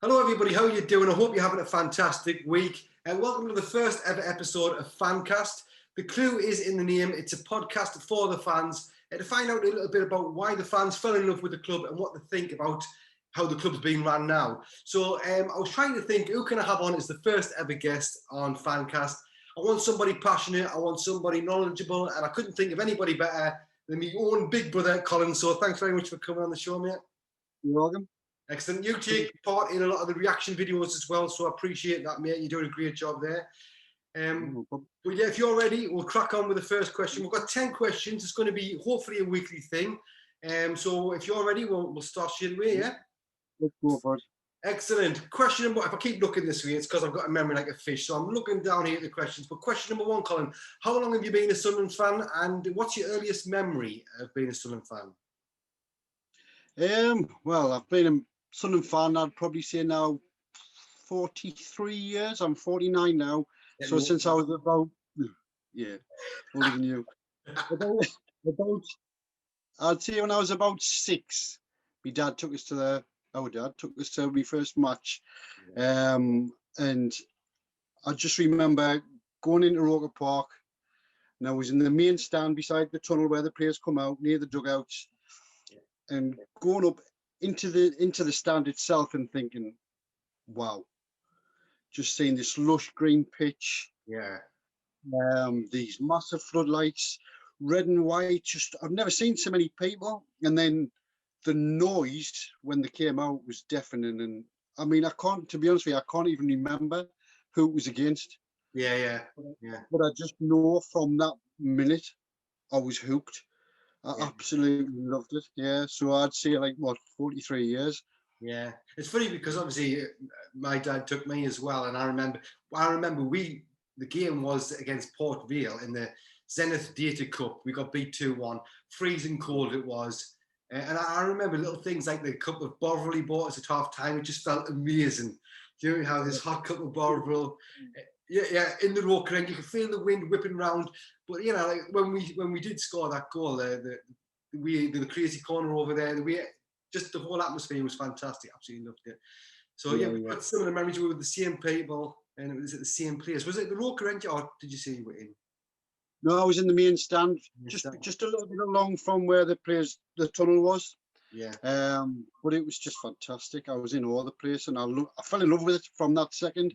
Hello everybody, how are you doing? I hope you're having a fantastic week. And welcome to the first ever episode of FanCast. The clue is in the name. It's a podcast for the fans to find out a little bit about why the fans fell in love with the club and what they think about how the club's being run now. So I was trying to think, who can I have on as the first ever guest on FanCast? I want somebody passionate, I want somebody knowledgeable, and I couldn't think of anybody better than my own big brother, Colin. So thanks very much for coming on the show, mate. You're welcome. Excellent. You take part in a lot of the reaction videos as well, so I appreciate that, mate. You're doing a great job there. But yeah, if you're ready, we'll crack on with the first question. We've got 10 questions. It's going to be hopefully a weekly thing. So if you're ready, we'll start straight away, yeah? Let's go for it. Excellent. Question number, if I keep looking this way, it's because I've got a memory like a fish. So I'm looking down here at the questions. But question number one, Colin, how long have you been a Sunderland fan, and what's your earliest memory of being a Sunderland fan? Well, I've been a Sunderland fan, I'd probably say now 43 years. I'm 49 now. Yeah, so since I was about, older than you. about, I'd say when I was about 6, my dad took us to my first match. And I just remember going into Roker Park, and I was in the main stand beside the tunnel where the players come out, near the dugouts, and going up into the stand itself and thinking, wow, just seeing this lush green pitch, these massive floodlights, red and white, just I've never seen so many people. And then the noise when they came out was deafening, and I mean, to be honest with you, I can't even remember who it was against. But I just know from that minute I was hooked. I absolutely loved it. Yeah, so I'd say 43 years. Yeah, it's funny because obviously my dad took me as well, and I remember the game was against Port Vale in the Zenith Data Cup. We got beat 2-1, freezing cold it was, and I remember little things like the cup of Bovril he bought us at half time. It just felt amazing. Do you know how this hot cup of Bovril? In the Roker end, you could feel the wind whipping round. But like when we did score that goal, the crazy corner over there, just the whole atmosphere was fantastic. Absolutely loved it. So we've got similar memories. We were with the same people, and it was at the same place. Was it the Roker end, or did you say you were in? No, I was in the main stand, just a little bit along from where the tunnel was. But it was just fantastic. I was in all the place, and I fell in love with it from that second.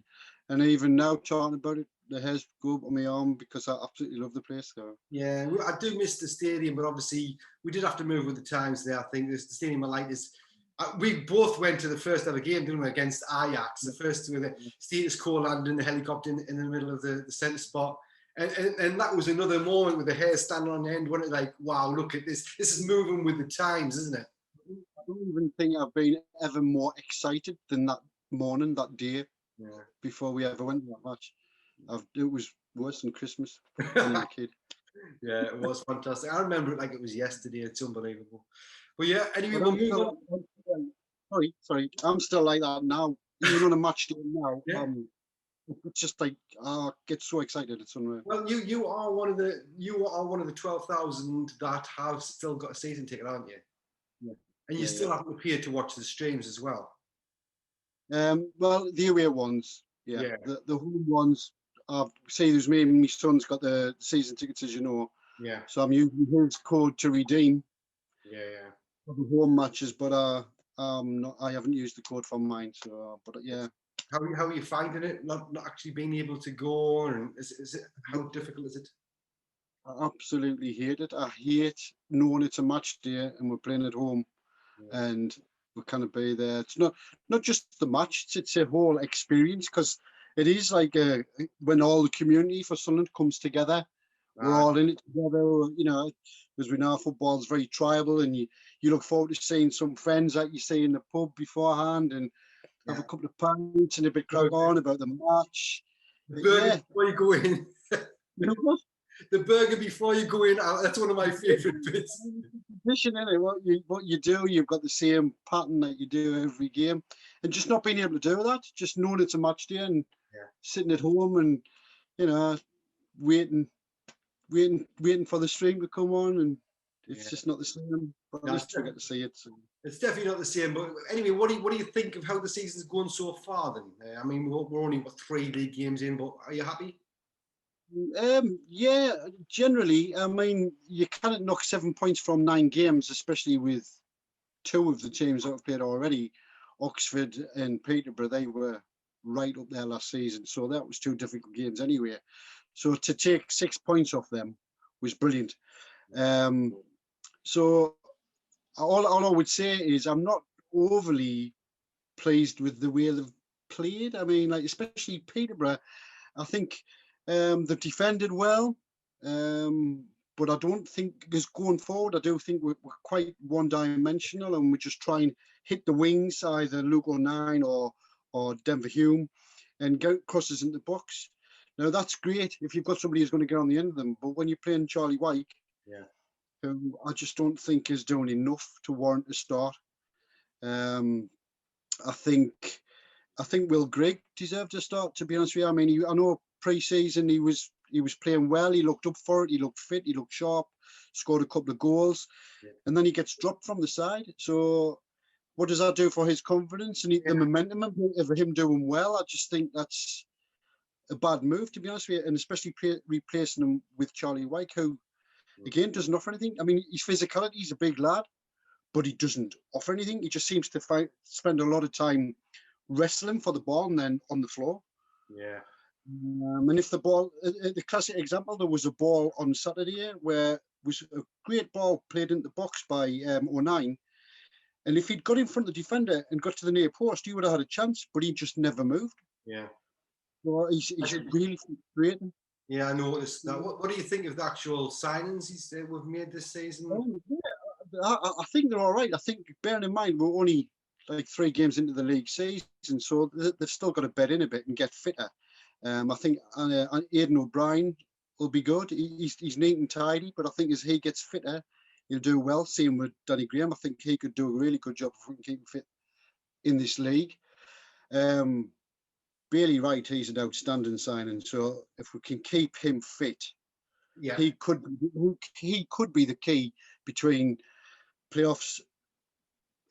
And even now, talking about it, the hairs go up on my arm because I absolutely love the place. So. Yeah, I do miss the stadium, but obviously we did have to move with the times there. I think the stadium I like is. We both went to the first ever game, didn't we, against Ajax, the first with the status quo landing the helicopter in the middle of the centre spot. And that was another moment with the hair standing on the end, wasn't it? Like, wow, look at this. This is moving with the times, isn't it? I don't even think I've been ever more excited than that morning, that day, before we ever went to that match. It was worse than Christmas when you were a kid. Yeah, it was fantastic. I remember it like it was yesterday. It's unbelievable. But yeah, anyway, we'll move on. Sorry. I'm still like that now. Even on a match day now. It's just like I get so excited. It's unreal. Well, you are one of the 12,000 that have still got a season ticket, aren't you? Yeah. And you still haven't appeared to watch the streams as well. Well, the away ones, the home ones. Say there's me and my son's got the season tickets, as you know. Yeah. So I'm using his code to redeem. Yeah. For the home matches, but I haven't used the code for mine. So, but yeah. How are you finding it? Not actually being able to go, and how difficult is it? I absolutely hate it. I hate knowing it's a match day and we're playing at home, and we can't be there. It's not just the match; it's a whole experience, because it is like when all the community for Sunderland comes together. We're all in it together, because we know football is very tribal, and you look forward to seeing some friends that you see in the pub beforehand, and have a couple of pints and a bit crack on about the match. The burger before you go in. You know what? The burger before you go in. That's one of my favourite bits. Tradition, innit? What you do, you've got the same pattern that you do every game, and just not being able to do that, just knowing it's a match day and sitting at home and waiting for the stream to come on, and It's just not the same. But at least we get to see it. So. It's definitely not the same. But anyway, what do you think of how the season's going so far? Then, I mean, we're only 3 league games in, but are you happy? Yeah, generally. I mean, you cannot knock 7 points from 9 games, especially with 2 of the teams that have played already. Oxford and Peterborough, they were right up there last season, so that was 2 difficult games anyway. So to take 6 points off them was brilliant. So all I would say is I'm not overly pleased with the way they've played. I mean, like especially Peterborough, I think they've defended well, but I don't think because going forward, I do think we're quite one-dimensional, and we just try and hit the wings, either Luke O'Nien or Denver Hume, and get crosses in the box. Now that's great if you've got somebody who's going to get on the end of them, but when you're playing Charlie White, who I just don't think is doing enough to warrant a start. I think Will Grigg deserved a start, to be honest with you. I mean, I know pre-season he was playing well. He looked up for it. He looked fit. He looked sharp. Scored a couple of goals, and then he gets dropped from the side. So, what does that do for his confidence and the momentum of him doing well? I just think that's a bad move, to be honest with you, and especially replacing him with Charlie White, who again doesn't offer anything. I mean, his physicality, he's a big lad, but he doesn't offer anything. He just seems to spend a lot of time wrestling for the ball and then on the floor. Yeah. And if the ball, the classic example, there was a ball on Saturday where was a great ball played into the box by O'Nien. And if he'd got in front of the defender and got to the near post, he would have had a chance, but he just never moved. Yeah. So he's really frustrating. Yeah, I noticed that. What do you think of the actual signings we've made this season? I think they're all right. I think, bearing in mind, we're only like 3 games into the league season, so they've still got to bed in a bit and get fitter. I think Aidan O'Brien will be good. He's neat and tidy, but I think as he gets fitter, he'll do well. Same with Danny Graham. I think he could do a really good job if we can keep him fit in this league. Bailey Wright, he's an outstanding signing. So if we can keep him fit, he could be the key between playoffs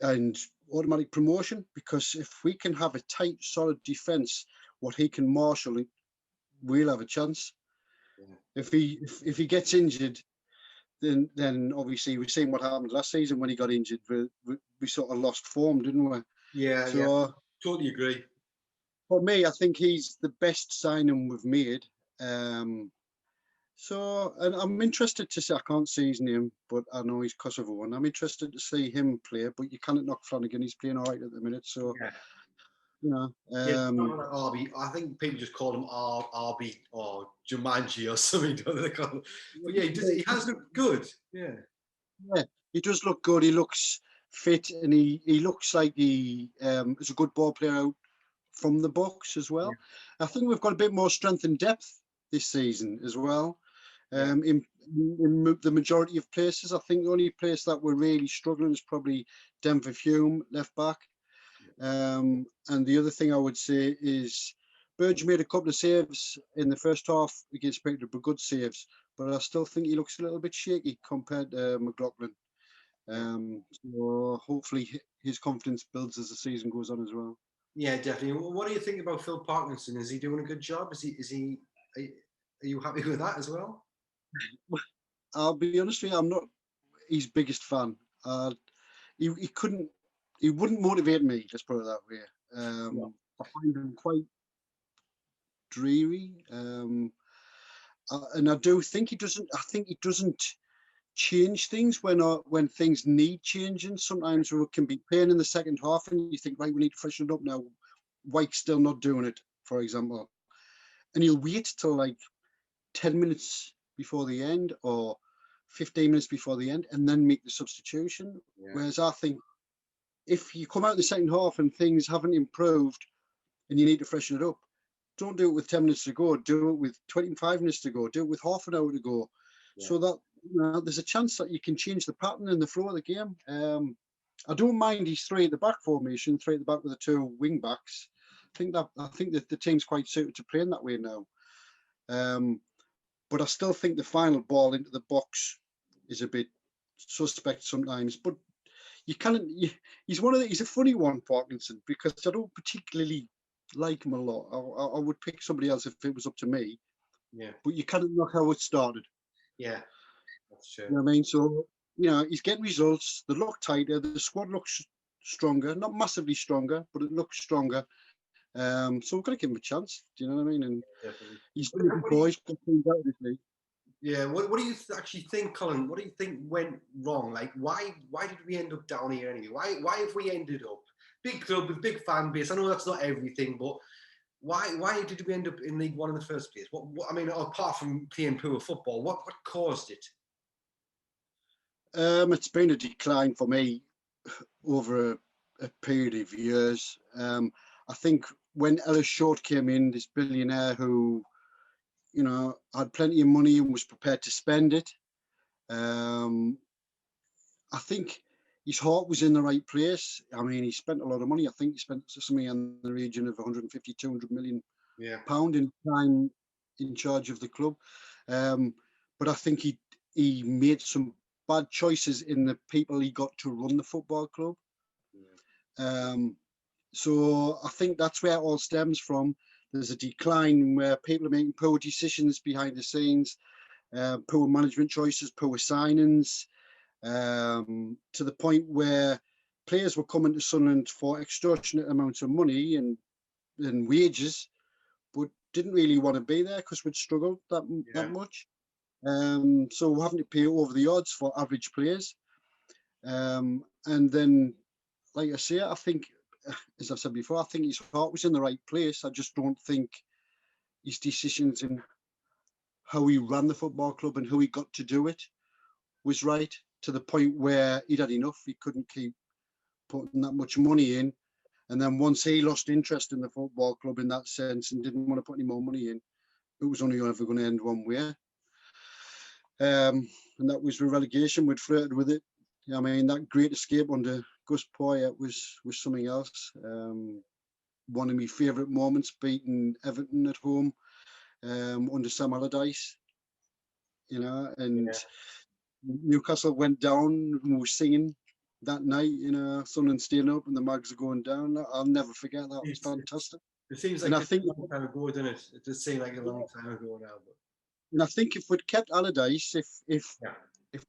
and automatic promotion, because if we can have a tight, solid defence, what he can marshal, we'll have a chance. If he gets injured, then obviously we've seen what happened last season when he got injured. We sort of lost form, didn't we? Yeah, totally agree. For me, I think he's the best signing we've made. So, and I'm interested to see, I can't see his name, but I know he's Kosovo, and I'm interested to see him play, but you cannot knock Flanagan. He's playing all right at the minute. So, you know. RB. I think people just call him RB or Jumanji or something. Don't they call him? But yeah, he has looked good. Yeah. Yeah, he does look good. He looks fit, and he looks like he is a good ball player out from the box as well. Yeah. I think we've got a bit more strength and depth this season as well. In the majority of places, I think the only place that we're really struggling is probably Denver Hume, left back. And the other thing I would say is Burge made a couple of saves in the first half against Peterborough, good saves, but I still think he looks a little bit shaky compared to McLaughlin. So hopefully his confidence builds as the season goes on as well. Yeah, definitely. What do you think about Phil Parkinson? Is he doing a good job? Are you happy with that as well? I'll be honest with you, I'm not his biggest fan. He wouldn't motivate me, let's put it that way. I find him quite dreary. And I do think he doesn't change things when things need changing. Sometimes we can be playing in the second half and you think, right, we need to freshen it up now. White's still not doing it, for example. And he'll wait till like 10 minutes before the end or 15 minutes before the end and then make the substitution. Yeah. Whereas I think if you come out the second half and things haven't improved and you need to freshen it up, don't do it with 10 minutes to go. Do it with 25 minutes to go. Do it with half an hour to go. Yeah. So that there's a chance that you can change the pattern and the flow of the game. I don't mind his 3 at the back formation, 3 at the back with the 2 wing backs. I think that the team's quite suited to playing that way now. But I still think the final ball into the box is a bit suspect sometimes. But you can't. He's a funny one, Parkinson, because I don't particularly like him a lot. I would pick somebody else if it was up to me. Yeah. But you can't knock how it started. Yeah. That's true. You know what I mean? So, he's getting results. They look tighter. The squad looks stronger. Not massively stronger, but it looks stronger. So we've got to give him a chance. Do you know what I mean? And Definitely. he's done it before. He's got things out of this league. Yeah. What do you actually think, Colin? What do you think went wrong? Like, why did we end up down here anyway? Why have we ended up big club with big fan base? I know that's not everything, but why did we end up in League One in the first place? What I mean, apart from playing poor football, what caused it? It's been a decline for me over a period of years. I think when Ellis Short came in, this billionaire who, had plenty of money and was prepared to spend it. I think his heart was in the right place. I mean, he spent a lot of money. I think he spent something in the region of 150, 200 million pound in time in charge of the club. But I think he made some bad choices in the people he got to run the football club. So I think that's where it all stems from. There's a decline where people are making poor decisions behind the scenes, poor management choices, poor signings, to the point where players were coming to Sunderland for extortionate amounts of money and wages, but didn't really want to be there because we'd struggled that much. So we're having to pay over the odds for average players. And then, like I say, I think, as I've said before, I think his heart was in the right place. I just don't think his decisions in how he ran the football club and how he got to do it was right, to the point where he'd had enough. He couldn't keep putting that much money in. And then once he lost interest in the football club in that sense and didn't want to put any more money in, it was only ever going to end one way. And that was with relegation. We'd flirted with it. I mean, that great escape under Gus Poyet was something else. One of my favourite moments, beating Everton at home under Sam Allardyce. And Newcastle went down and we were singing that night, Sunderland staying up and the Mags are going down. I'll never forget that. It was fantastic. It seems like a long time ago, doesn't it? It does seem like a long time ago now. But... And I think if we'd kept Allardyce, if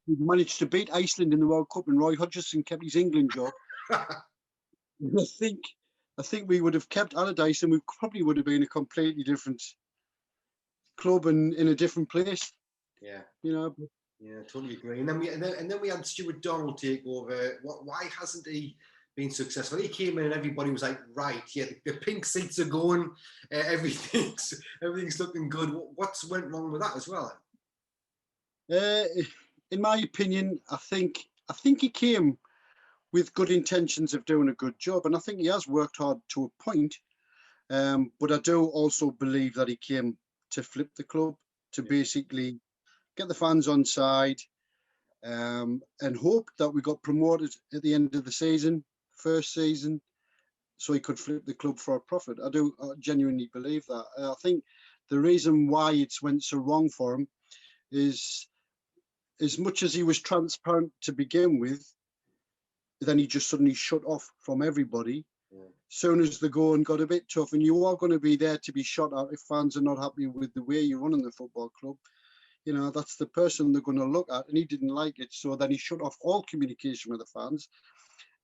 we managed to beat Iceland in the World Cup and Roy Hodgson kept his England job, I think we would have kept Allardyce and we probably would have been a completely different club and in a different place. Yeah. Yeah, totally agree. And then we had Stuart Donald take over. Why hasn't he been successful? He came in and everybody was like, right, the pink seats are going, everything's looking good. What's went wrong with that as well? In my opinion, I think he came with good intentions of doing a good job, and I think he has worked hard to a point. But I do also believe that he came to flip the club, to basically get the fans on side, and hope that we got promoted at the end of the first season, so he could flip the club for a profit. I genuinely believe that. I think the reason why it's went so wrong for him is, as much as he was transparent to begin with, then he just suddenly shut off from everybody. Soon as the going got a bit tough, and you are going to be there to be shot at if fans are not happy with the way you're running the football club. That's the person they're going to look at, and he didn't like it. So then he shut off all communication with the fans.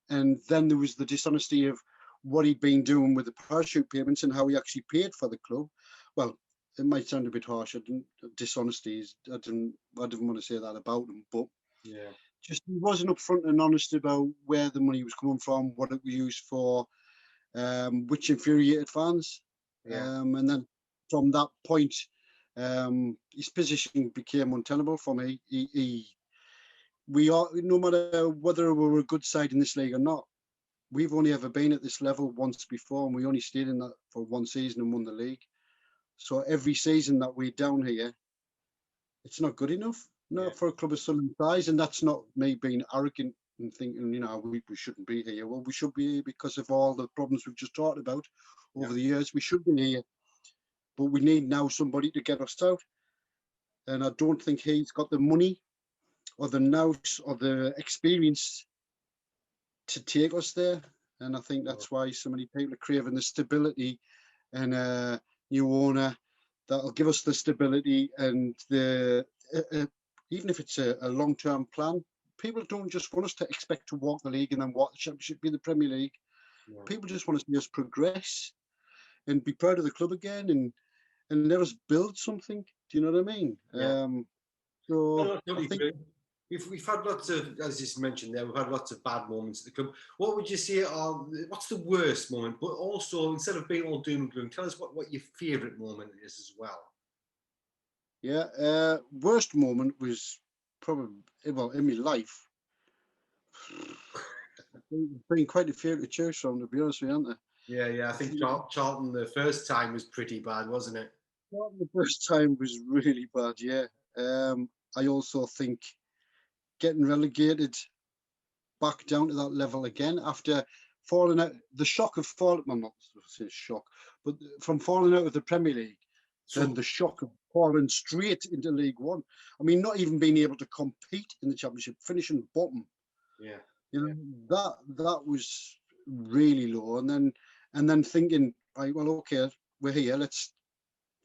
And then there was the dishonesty of what he'd been doing with the parachute payments and how he actually paid for the club. Well, it might sound a bit harsh. I didn't want to say that about him, but just he wasn't upfront and honest about where the money was coming from, what it was used for, which infuriated fans. And then from that point, his position became untenable for me. We are, no matter whether we're a good side in this league or not, we've only ever been at this level once before, and we only stayed in that for one season and won the league. So every season that we're down here, it's not good enough, for a club of Sunderland size. And that's not me being arrogant and thinking, we shouldn't be here. Well, we should be here because of all the problems we've just talked about over the years. We should be here, but we need now somebody to get us out. And I don't think he's got the money or the nous or the experience to take us there. And I think that's why so many people are craving the stability and a new owner that'll give us the stability and the even if it's a long-term plan. People don't just want us to expect to walk the league and then walk the Championship, be the Premier League. Yeah. People just want to see us progress and be proud of the club again and let us build something. Do you know what I mean? Yeah. So I think we've had lots of, as you mentioned there, we've had lots of bad moments at the club. What would you say are, what's the worst moment? But also, instead of being all doom and gloom, tell us what your favourite moment is as well. Yeah, worst moment was probably, well, in my life. Been quite a few to choose from, to be honest with you, aren't there? Yeah. I think Charlton the first time was pretty bad, wasn't it? Charlton the first time was really bad, yeah. I also think getting relegated back down to that level again after falling out, the shock of falling, well, not to say shock, but from falling out of the Premier League, then the shock of falling straight into League One. I mean, not even being able to compete in the Championship, finishing bottom. Yeah. You know, that was really low. And then thinking, right, well, okay, we're here, let's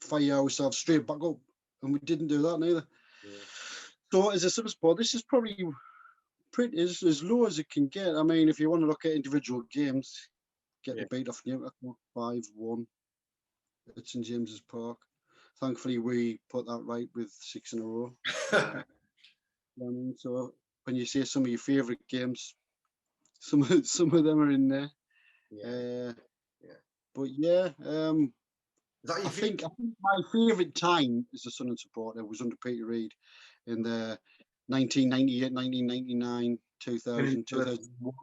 fire ourselves straight back up. And we didn't do that neither. Yeah. So as a support, this is probably pretty as low as it can get. I mean, if you want to look at individual games, getting beat off Newcastle 5-1 at St James's Park. Thankfully, we put that right with 6 in a row. So when you say some of your favourite games, some of them are in there. But yeah, I think my favourite time as a Sunderland supporter was under Peter Reid in the 1998, 1999, 2000, 2001,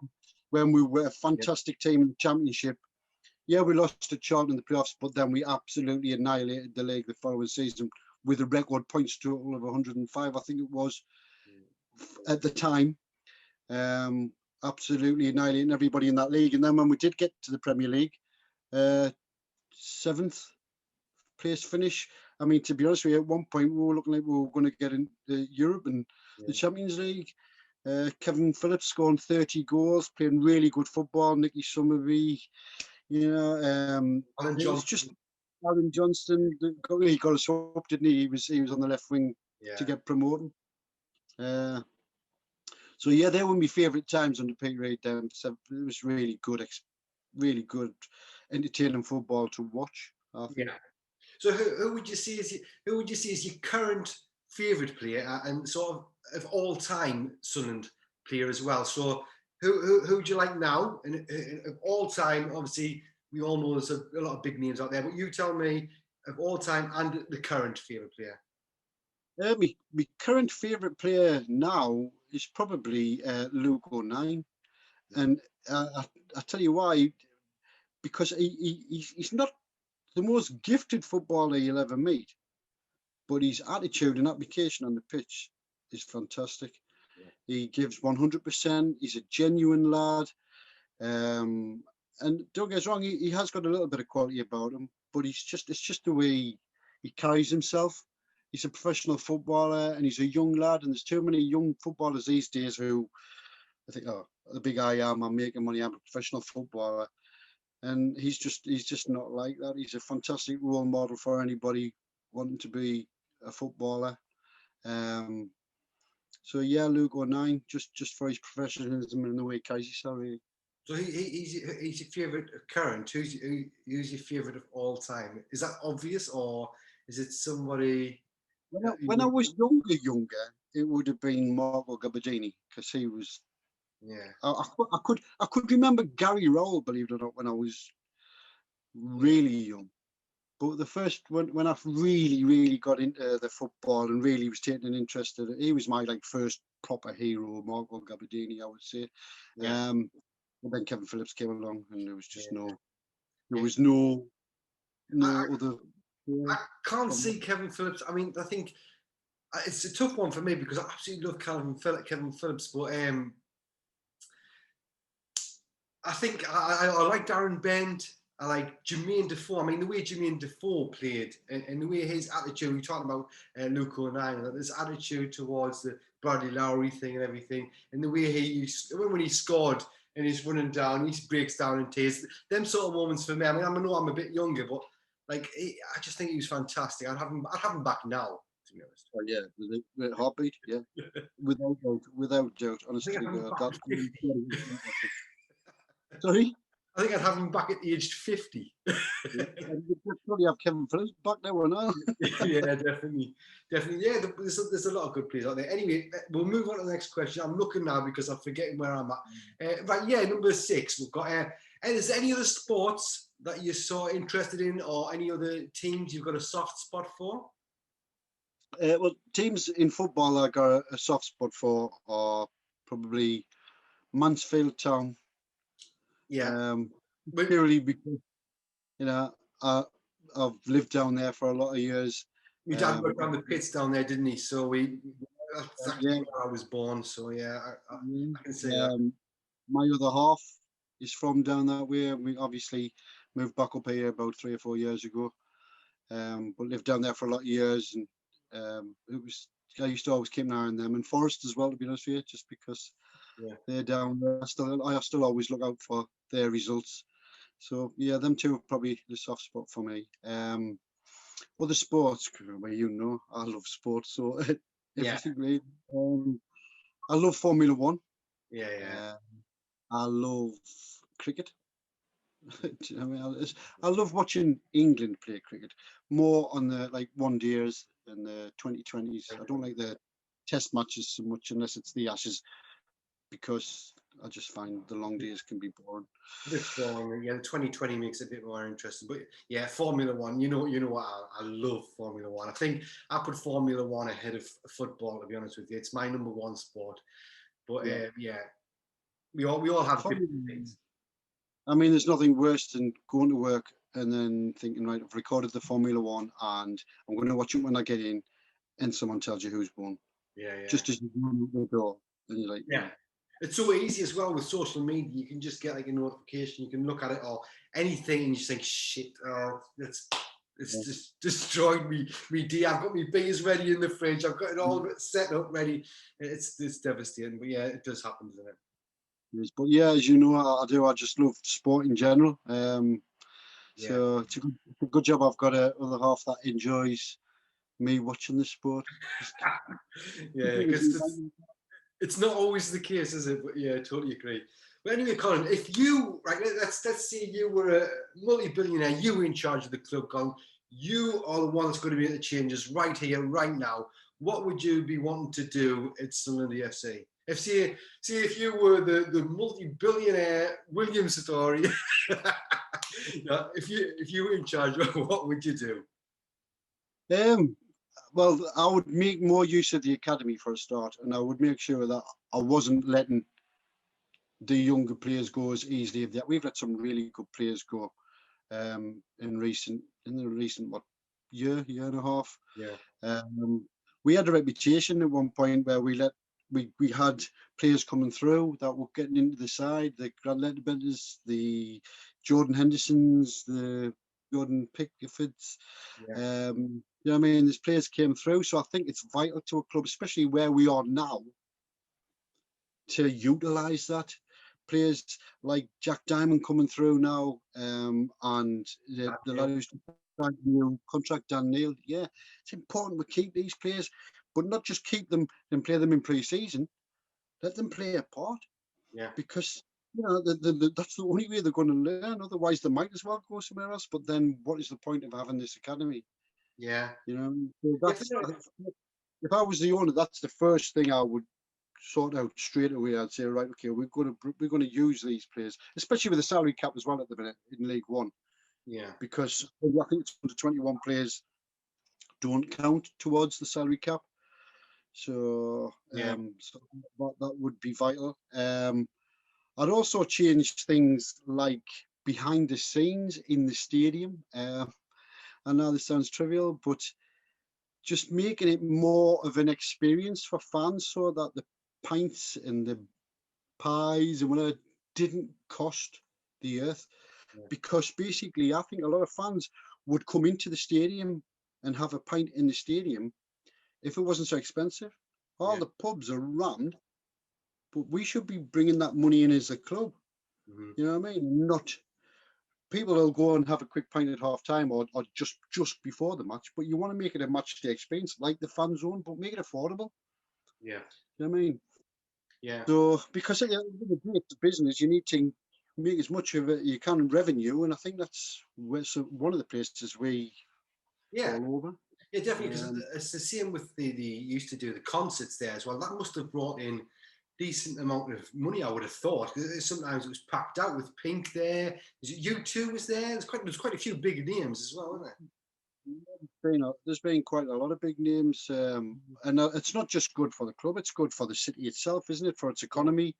when we were a fantastic team in the Championship. Yeah, we lost to Charlton in the playoffs, but then we absolutely annihilated the league the following season with a record points total of 105, I think it was, at the time. Absolutely annihilating everybody in that league. And then when we did get to the Premier League, 7th place finish. I mean, to be honest with you, at one point we were looking like we were going to get into Europe and the Champions League. Kevin Phillips scoring 30 goals, playing really good football. Nicky Summerby, you know, it's just Alan Johnston. He got us up, didn't he? He was on the left wing to get promoted. So yeah, they were my favourite times under Peter Reid. It was really good, entertaining football to watch. I think. Yeah. So who would you say is your current favourite player and sort of all time Sunderland player as well? So who would you like now? And of all time, obviously we all know there's a lot of big names out there, but you tell me of all time and the current favourite player. My current favourite player now is probably Luke O'Nien, and I tell you why. Because he's not the most gifted footballer you'll ever meet, but his attitude and application on the pitch is fantastic. Yeah. He gives 100%. He's a genuine lad, and don't get us wrong, he has got a little bit of quality about him, but it's just the way he carries himself. He's a professional footballer, and he's a young lad, and there's too many young footballers these days who I think, oh, the big I'm making money, I'm a professional footballer. And he's just not like that. He's a fantastic role model for anybody wanting to be a footballer. So yeah, Luke O'Nien, just for his professionalism and the way he carries himself. Really. So he's your favourite current. Who's your favourite of all time? Is that obvious, or is it somebody? When I was younger, it would have been Marco Gabardini, because he was. Yeah. I could remember Gary Rowell, believe it or not, when I was really young. But the first when I really got into the football and really was taking an interest in it, he was my first proper hero, Marco Gabardini, I would say. Yeah. And then Kevin Phillips came along, and there was just no other. I can't see Kevin Phillips. I mean, I think it's a tough one for me because I absolutely love Kevin Phillips, but I think I like Darren Bent. I like Jermaine Defoe. I mean, the way Jermaine Defoe played and the way his attitude, we're talking about Luke O'Nien, his attitude towards the Bradley Lowry thing and everything, and the way when he scored and he's running down, he breaks down in tears. Them sort of moments for me. I mean, I know I'm a bit younger, but like I just think he was fantastic. I'd have him back now, to be honest. Oh, yeah, with a heartbeat, yeah, without doubt. Honestly, that's sorry. I think I'd have him back at aged 50. You'd probably have Kevin Phillips back there now. Yeah, definitely. Yeah, there's a lot of good players out there. Anyway, we'll move on to the next question. I'm looking now because I'm forgetting where I'm at. Right, yeah, number 6. We've got. And is there any other sports that you're so interested in, or any other teams you've got a soft spot for? Well, teams in football I got a soft spot for are probably Mansfield Town. Yeah. Purely because, you know, I've lived down there for a lot of years. My dad worked on the pits down there, didn't he? So that's actually where I was born. So yeah, I can say that. My other half is from down that way. We obviously moved back up here about 3 or 4 years ago, but lived down there for a lot of years, and I used to always keep an eye on them, and Forest as well, to be honest with you, just because they're down there. I still always look out for their results. So yeah, them two are probably the soft spot for me. Other sports, well, you know, I love sports, so everything really. I love Formula 1. Yeah. I love cricket. Do you know what I mean? I love watching England play cricket more on the one days and the 2020s. I don't like the test matches so much unless it's the Ashes, because I just find the long days can be boring. A bit boring. Yeah, the 2020 makes it a bit more interesting. But yeah, Formula 1. You know what? I love Formula 1. I think I put Formula 1 ahead of football. To be honest with you, it's my number 1 sport. But we all have different things. I mean, there's nothing worse than going to work and then thinking, right, I've recorded the Formula 1 and I'm going to watch it when I get in, and someone tells you who's won. Yeah. Just as you go out the door, and you're like, yeah. It's so easy as well with social media. You can just get a notification. You can look at it or anything, and you just think, shit, it's just destroyed me day. I've got my beers ready in the fridge. I've got it all set up ready. It's devastating. But yeah, it does happen, doesn't it? Yes, but yeah, as you know, I do. I just love sport in general. So it's a good job I've got a other half that enjoys me watching the sport. Yeah, because it's not always the case, is it? But yeah, I totally agree. But anyway, Colin, if you let's say you were a multi-billionaire, you were in charge of the club, Colin. You are the one that's going to make the changes right here, right now. What would you be wanting to do at Sunderland FC? If you were the multi-billionaire William Satori, if you were in charge, what would you do? Well, I would make more use of the academy for a start, and I would make sure that I wasn't letting the younger players go as easily. We've let some really good players go in the recent year and a half. Yeah. We had a reputation at one point where we had players coming through that were getting into the side, the Grant Letterbetters, the Jordan Hendersons, the Jordan Pickfords. Yeah. You know what I mean? These players came through, so I think it's vital to a club, especially where we are now, to utilise that. Players like Jack Diamond coming through now, and the lad who's new contract, Dan Neil. Yeah, it's important we keep these players, but not just keep them and play them in pre-season. Let them play a part. Yeah. Because that's the only way they're going to learn. Otherwise, they might as well go somewhere else. But then, what is the point of having this academy? Yeah. So if I was the owner, that's the first thing I would sort out straight away. I'd say, right, okay, we're going to use these players, especially with the salary cap as well at the minute in League One. Yeah. Because I think it's under 21 players don't count towards the salary cap. So, so that would be vital. I'd also change things like behind the scenes in the stadium. I know this sounds trivial, but just making it more of an experience for fans so that the pints and the pies and whatever didn't cost the earth. Yeah. Because basically, I think a lot of fans would come into the stadium and have a pint in the stadium if it wasn't so expensive. All the pubs are rammed, but we should be bringing that money in as a club. Mhm. You know what I mean? Not people will go and have a quick pint at half time or just before the match, but you want to make it a match day experience like the fan zone, but make it affordable. Yeah. You know what I mean? Yeah. So because at the end of the day, it's a business, you need to make as much of it you can in revenue, and I think that's where, so one of the places we Yeah. fall over. Yeah, definitely, because it's the same with the used to do the concerts there as well. That must have brought in decent amount of money, I would have thought. Sometimes it was packed out with Pink there. U2 was there. There's quite a few big names as well, isn't There's been quite a lot of big names, and it's not just good for the club; it's good for the city itself, isn't it? For its economy.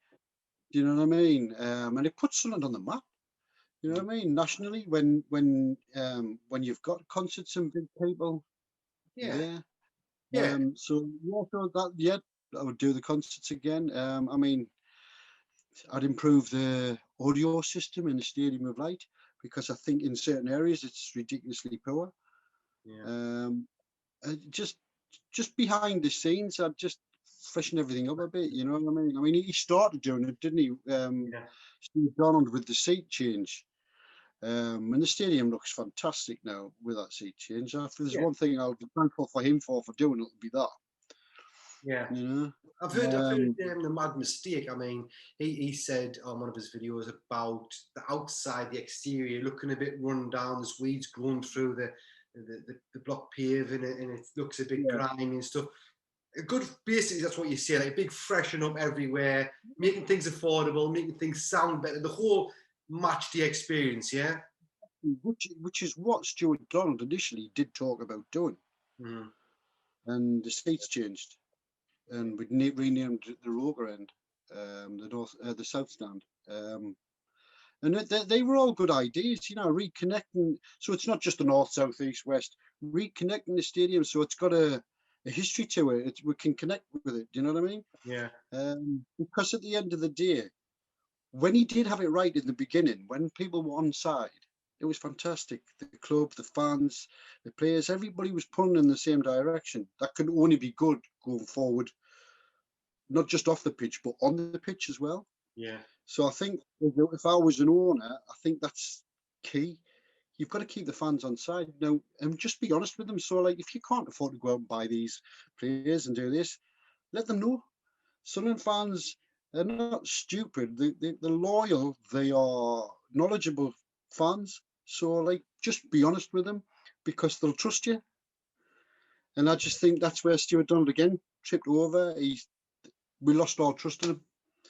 Do you know what I mean? And it puts Sunderland on the map. You know what I mean? Nationally, when you've got concerts and big people Yeah. there. Yeah. So yeah, so that yeah, I would do the concerts again. I mean, I'd improve the audio system in the Stadium of Light because I think in certain areas it's ridiculously poor. Yeah. Just behind the scenes, I'd just freshen everything up a bit. You know what I mean? I mean, he started doing it, didn't he? Yeah. Steve Donald with the seat change. And the stadium looks fantastic now with that seat change. If there's one thing I'll be thankful for him for doing, it'll be that. Yeah. You know, I've heard the mad mistake. I mean, he said on one of his videos about the outside, the exterior looking a bit run down. There's weeds growing through the block paving, and it looks a bit grimy and stuff. A good, basically, that's what you say, like big freshen up everywhere, making things affordable, making things sound better. The whole match day experience, yeah. which is what Stuart Donald initially did talk about doing, and the seats changed, and we renamed the Roker end, the South Stand. And they were all good ideas, you know, reconnecting. So it's not just the north, south, east, west, reconnecting the stadium. So it's got a history to it. We can connect with it. Do you know what I mean? Yeah. Because at the end of the day, when he did have it right in the beginning, when people were on side, it was fantastic. The club, the fans, the players, everybody was pulling in the same direction. That can only be good going forward, not just off the pitch, but on the pitch as well. Yeah. So I think if I was an owner, I think that's key. You've got to keep the fans on side now, and just be honest with them. So, like, if you can't afford to go out and buy these players and do this, let them know. Sunderland fans are not stupid. They're loyal. They are knowledgeable fans. So, like, just be honest with them because they'll trust you. And I just think that's where Stuart Donald again tripped over. We lost all trust in him.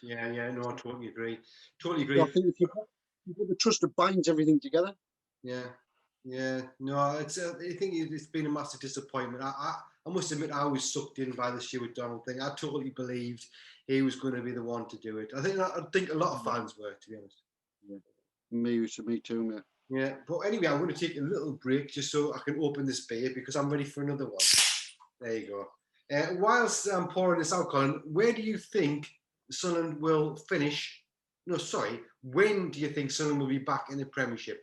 Yeah, no, I totally agree. Totally So agree. I think if you've got the trust that binds everything together. Yeah, no, I think it's been a massive disappointment. I must admit, I was sucked in by the Stuart Donald thing. I totally believed he was going to be the one to do it. I think a lot of fans were, to be honest. Yeah. Me too, mate. Yeah, but anyway, I'm going to take a little break just so I can open this beer because I'm ready for another one. There you go. Whilst I'm pouring this out, Colin, where do you think Sunderland will finish? No, sorry. When do you think Sunderland will be back in the Premiership?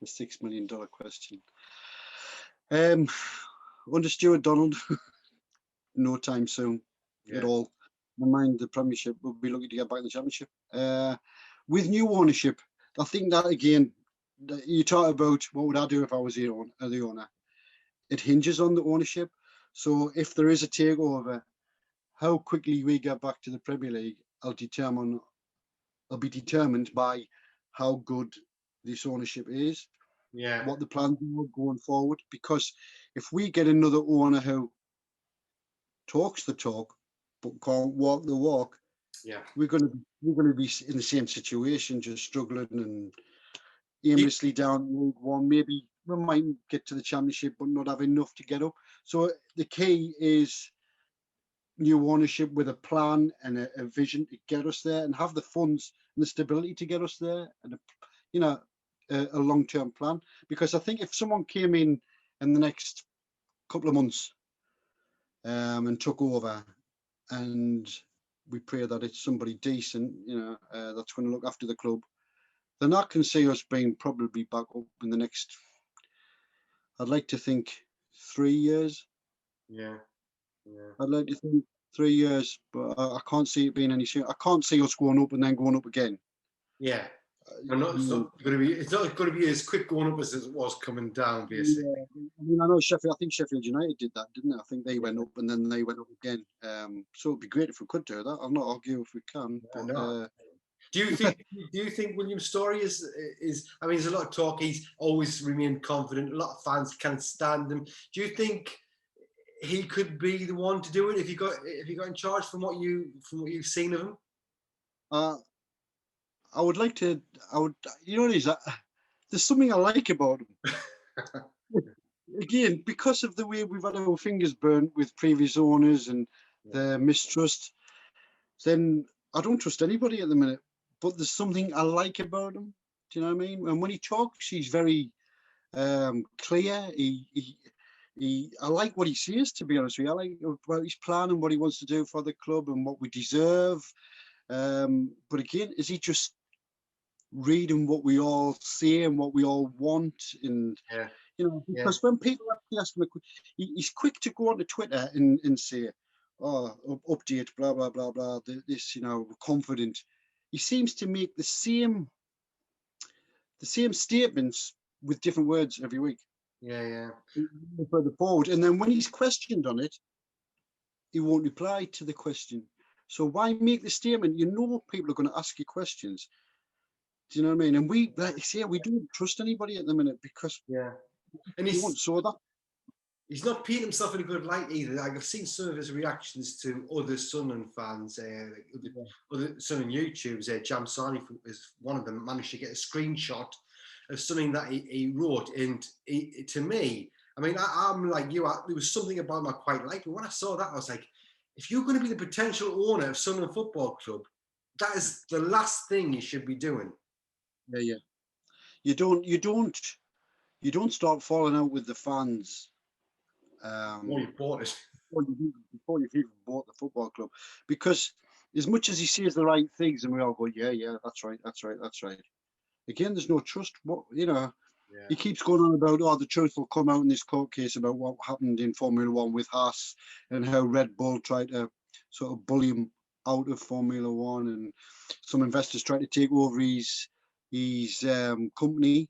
The $6 million question. Under Stuart Donald, no time soon at all. Never mind the Premiership, we'll be looking to get back in the Championship. With new ownership, I think that again, you talk about what would I do if I was the owner. It hinges on the ownership. So if there is a takeover, how quickly we get back to the Premier League, I'll be determined by how good this ownership is. Yeah. What the plans are going forward. Because if we get another owner who talks the talk but can't walk the walk, we're going to be in the same situation, just struggling and aimlessly down League One. Maybe we might get to the Championship, but not have enough to get up. So the key is new ownership with a plan and a vision to get us there, and have the funds and the stability to get us there, and a long-term plan. Because I think if someone came in the next couple of months and took over, and we pray that it's somebody decent, that's going to look after the club, then I can see us being probably back up in the next I'd like to think 3 years. Yeah, yeah, I'd like to think 3 years, but I can't see it being any sooner. I can't see us going up and then going up again. yeah. It's You not going to be. It's not going to be as quick going up as it was coming down, basically. Yeah, I mean, I know Sheffield. I think Sheffield United did that, didn't they? I think they went Yeah. up and then they went up again. So it'd be great if we could do that. I'll not argue if we can, I but know. Do you think? Do you think William Story is? I mean, there's a lot of talk. He's always remained confident. A lot of fans can't stand him. Do you think he could be the one to do it if he got in charge from what you've seen of him? uh, I would like to. I would. You know what it is? There's something I like about him. Again, because of the way we've had our fingers burnt with previous owners and the mistrust, then I don't trust anybody at the minute. But there's something I like about him. Do you know what I mean? And when he talks, he's very clear. I like what he says, to be honest with you. I like about his plan and what he wants to do for the club and what we deserve. But again, is he just reading what we all say and what we all want? And Yeah. because when people actually ask him, he's quick to go onto Twitter and say, "Oh, update, blah blah blah blah." This, we're confident. He seems to make the same statements with different words every week. Yeah. Further forward, and then when he's questioned on it, he won't reply to the question. So why make the statement? You know, people are going to ask you questions. Do you know what I mean? And we, like I say, we don't trust anybody at the minute because And we won't saw that. he's not painted himself in a good light either. Like, I've seen some of his reactions to other Sunderland fans, other Sunderland YouTubers. Jam Sani is one of them. Managed to get a screenshot of something that he wrote, and to me, I mean, I'm like you. There was something about him I quite liked, but when I saw that, I was like, if you're going to be the potential owner of Sunderland Football Club, that is the last thing you should be doing. Yeah. You don't start falling out with the fans. Before you bought it. Before you've even bought the football club, because as much as he says the right things and we all go, yeah, that's right. Again, there's no trust. He keeps going on about, the truth will come out in this court case about what happened in Formula One with Haas and how Red Bull tried to sort of bully him out of Formula One, and some investors tried to take over his company.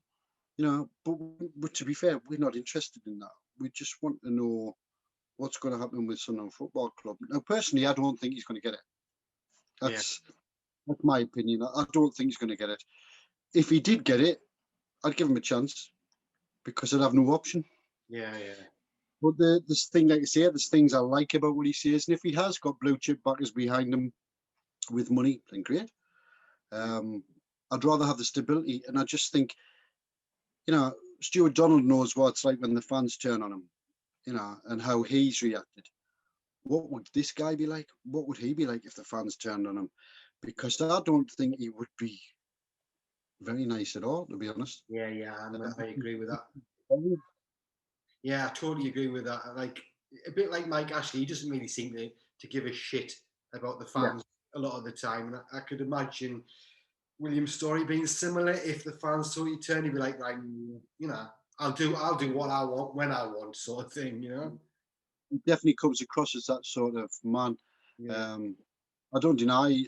But to be fair, we're not interested in that. We just want to know what's going to happen with Sunderland Football Club. Now, personally, I don't think he's going to get it. That's my opinion. I don't think he's going to get it. If he did get it, I'd give him a chance because I'd have no option. Yeah. But this thing, like I say, there's things I like about what he says, and if he has got blue chip backers behind him with money, then great. I'd rather have the stability, and I just think, Stuart Donald knows what it's like when the fans turn on him, and how he's reacted. What would this guy be like? What would he be like if the fans turned on him? Because I don't think he would be very nice at all, to be honest. Yeah, I agree with that. Yeah, I totally agree with that. Like, a bit like Mike Ashley, he doesn't really seem to give a shit about the fans a lot of the time. And I could imagine William Story being similar. If the fans saw you turn, he'd be like, I'll do what I want when I want, sort of thing. He definitely comes across as that sort of man. Yeah. I don't deny.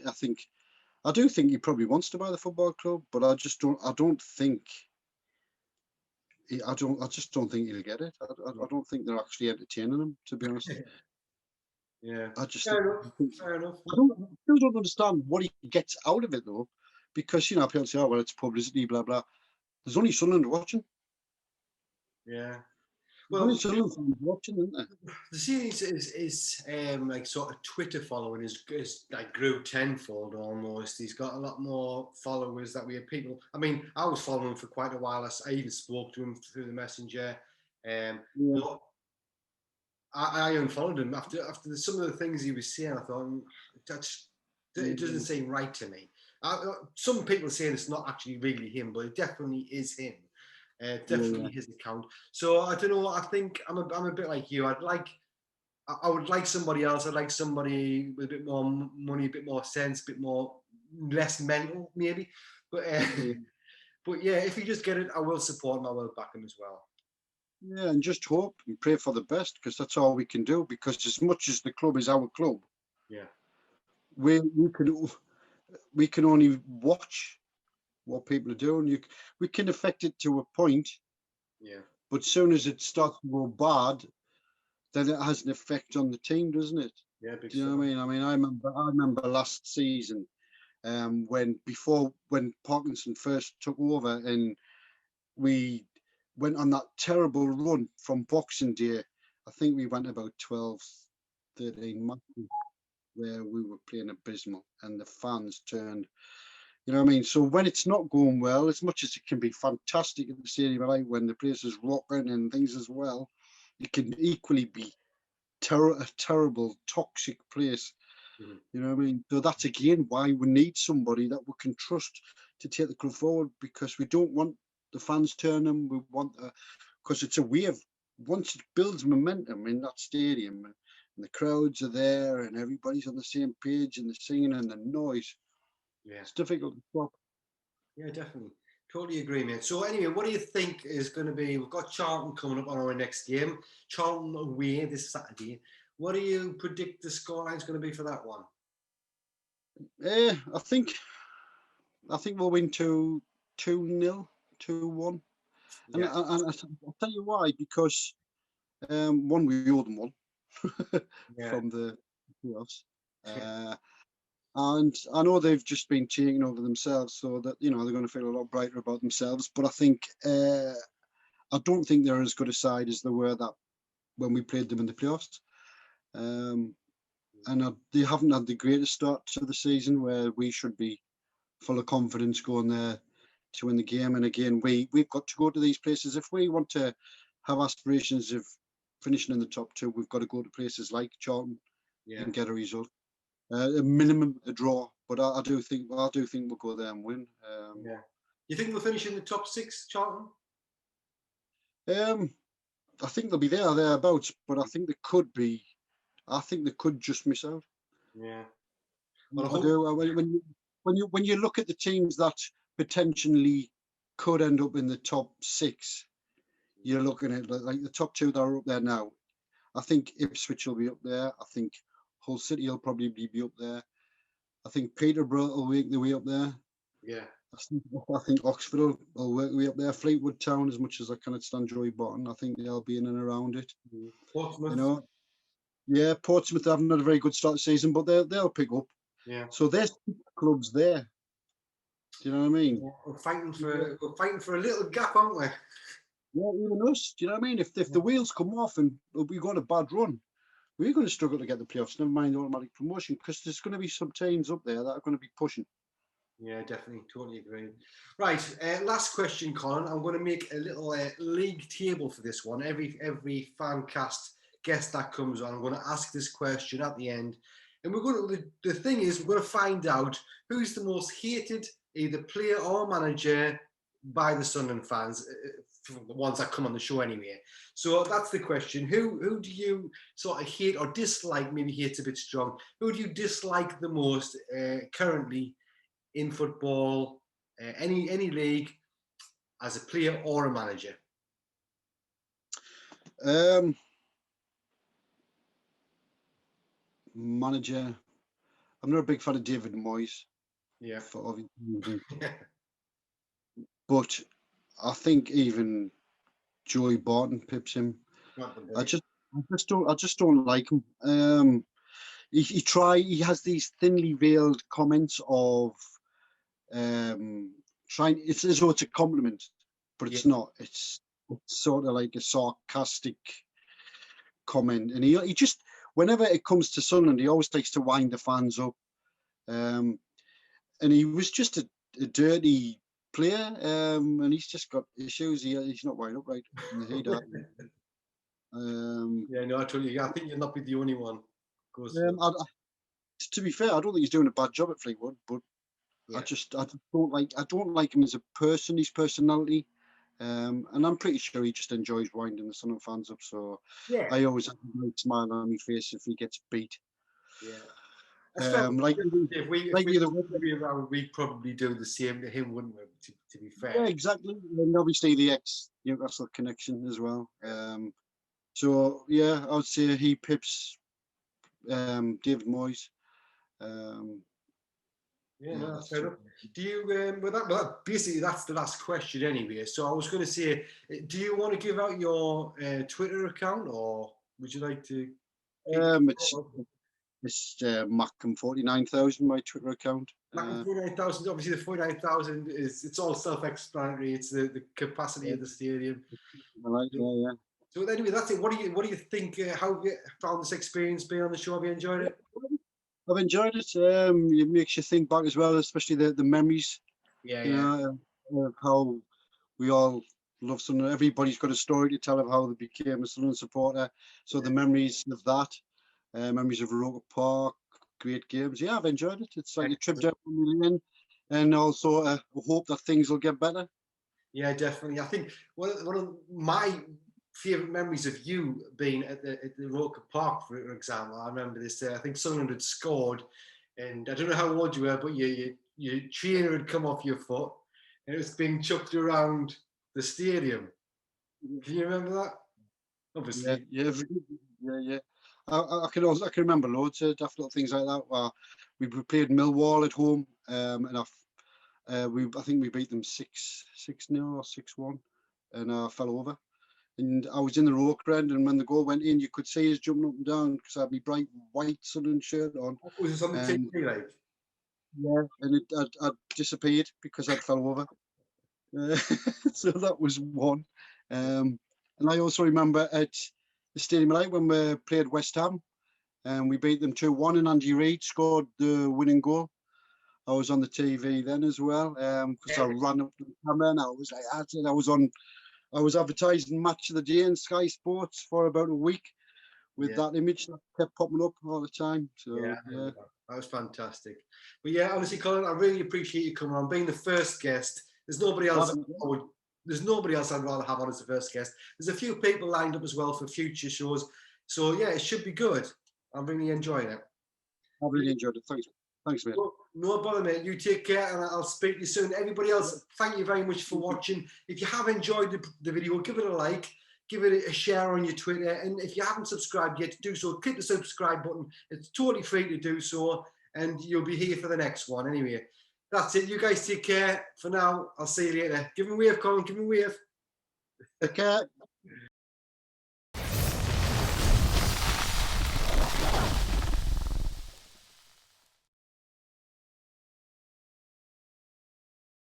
I do think he probably wants to buy the football club, but I just don't. I just don't think he'll get it. I don't think they're actually entertaining him, to be honest. Yeah. I just Fair enough. I still don't understand what he gets out of it though, because people say, "Oh well, it's publicity, blah blah." There's only Sunderland watching. Yeah. Well, only Sunderland watching, isn't there? The series is like sort of Twitter following is like grew tenfold almost. He's got a lot more followers that we have people. I mean, I was following him for quite a while. I even spoke to him through the messenger. But I unfollowed him after some of the things he was saying. I thought it doesn't seem right to me. Some people saying it's not actually really him, but it definitely is him. Definitely his account. So I don't know. I think I'm a bit like you. I would like somebody else. I'd like somebody with a bit more money, a bit more sense, a bit more less mental, maybe. But but yeah, if you just get it, I will support him. I will back him as well. Yeah, and just hope and pray for the best, because that's all we can do. Because as much as the club is our club, Yeah. we can only watch what people are doing. We can affect it to a point, Yeah. but as soon as it starts to go bad, then it has an effect on the team, doesn't it? Yeah. Big Do you know stuff. what I mean? I remember last season, when Parkinson first took over, and we went on that terrible run from Boxing Day. I think we went about 12, 13 matches where we were playing abysmal, and the fans turned. You know what I mean? So when it's not going well, as much as it can be fantastic at the stadium, right, when the place is rocking and things as well, it can equally be a terrible, toxic place. Mhm. You know what I mean? So that's again why we need somebody that we can trust to take the club forward, because we don't want the fans turning. We want, because it's a wave. Once it builds momentum in that stadium, and the crowds are there, and everybody's on the same page, and the singing and the noise, Yeah. it's difficult to stop. Yeah, definitely. Totally agree, mate. So anyway, what do you think is going to be? We've got Charlton coming up on our next game. Charlton away this Saturday. What do you predict the scoreline is going to be for that one? I think we'll win 2-0, 2-1. And Yeah. I'll tell you why, because one, we owe them one Yeah. from the playoffs. And I know they've just been cheating over themselves, so that they're going to feel a lot brighter about themselves. But I think I don't think they're as good a side as they were that when we played them in the playoffs. And they haven't had the greatest start to the season, where we should be full of confidence going there to win the game. And again, we've got to go to these places if we want to have aspirations of finishing in the top two. We've got to go to places like Charlton and get a result. A minimum a draw, but I do think we'll go there and win. Yeah. You think we'll finish in the top 6, Charlton? I think they'll be thereabouts, but I think they could just miss out. Yeah. Well, I do. When you look at the teams that potentially could end up in the top 6, you're looking at like the top 2 that are up there now. I think Ipswich will be up there. I think Hull City will probably be up there. I think Peterborough will make their way up there. Yeah. I think Oxford will work their way up there. Fleetwood Town, as much as I cannot stand Joey Barton, I think they'll be in and around it. Portsmouth. Yeah, Portsmouth haven't had a very good start to the season, but they'll pick up. Yeah. So there's clubs there. Do you know what I mean? Yeah. We're fighting for a little gap, aren't we? Yeah, even us. Do you know what I mean? If the wheels come off and we got a bad run, we're going to struggle to get the playoffs. Never mind the automatic promotion, because there's going to be some teams up there that are going to be pushing. Yeah, definitely, totally agree. Right, last question, Colin. I'm going to make a little league table for this one. Every FanCast guest that comes on, I'm going to ask this question at the end, and we're going to. The thing is, we're going to find out who's the most hated, either player or manager, by the Sunderland fans, the ones that come on the show anyway. So that's the question. Who do you sort of hate or dislike? Maybe hate's a bit strong. Who do you dislike the most currently in football, any league, as a player or a manager? Manager, I'm not a big fan of David Moyes. Yeah. For obvious reasons. But I think even Joey Barton pips him. I just don't like him. He has these thinly veiled comments of trying. It's as though it's a compliment, but it's not. It's sort of like a sarcastic comment, and he just, whenever it comes to Sunderland, he always likes to wind the fans up. And he was just a dirty player, and he's just got issues. He's not wired up right in the head. Yeah, no, I totally. I think you'll not be the only one. To be fair, I don't think he's doing a bad job at Fleetwood, but I don't like him as a person, his personality. And I'm pretty sure he just enjoys winding the Sunderland fans up. So I always have a great smile on my face if he gets beat. Yeah. Like if we like you, were around, we'd probably do the same to him, wouldn't we? To be fair. yeah, exactly. And obviously the ex-Newcastle connection as well. So yeah, I would say he pips David Moyes. Yeah, no, that's fair enough. Do you, basically that's the last question anyway. So I was going to say, do you want to give out your Twitter account, or would you like to? It's Mackham 49,000, my Twitter account. Mackham 49,000. Obviously, the 49,000 it's all self-explanatory. It's the capacity of the stadium. Yeah. So anyway, that's it. What do you think? How have you found this experience being on the show? Have you enjoyed it? I've enjoyed it. It makes you think back as well, especially the memories. Yeah, you know, how we all love Sunderland. Everybody's got a story to tell of how they became a Sunderland supporter. So the memories of that, memories of Roker Park, great games. Yeah, I've enjoyed it. It's like a trip down memory lane, and also I hope that things will get better. Yeah, definitely. I think one of my favourite memories of you being at the Roker Park, for example, I remember this. I think Sunderland had scored, and I don't know how old you were, but your trainer had come off your foot, and it was being chucked around the stadium. Can you remember that? Obviously. Yeah. I can remember loads of daft little things like that. We played Millwall at home, and I think we beat them 6-0 or 6-1, and I fell over. And I was in the Roker end, and when the goal went in, you could see us jumping up and down because I had my bright white Sunderland shirt on. Was it something TV like? Yeah, and I'd disappeared because I'd fell over. So that was one. And I also remember at the Stadium of Light when we played West Ham, and we beat them 2-1, and Andy Reid scored the winning goal. I was on the TV then as well, because I ran up to the camera and I was like, I was advertising Match of the Day in Sky Sports for about a week with that image that kept popping up all the time. So yeah. That was fantastic. But yeah, honestly, Colin, I really appreciate you coming on, being the first guest. There's nobody else I'd rather have on as the first guest. There's a few people lined up as well for future shows. So yeah, it should be good. I'm really enjoying it. I really enjoyed it. Thanks, mate. No bother, mate. You take care, and I'll speak to you soon. Everybody else, thank you very much for watching. If you have enjoyed the video, give it a like, give it a share on your Twitter, and if you haven't subscribed yet, do so. Click the subscribe button. It's totally free to do so, and you'll be here for the next one. Anyway, that's it. You guys take care. For now, I'll see you later. Give me a wave, Colin. Give me a wave. Take care.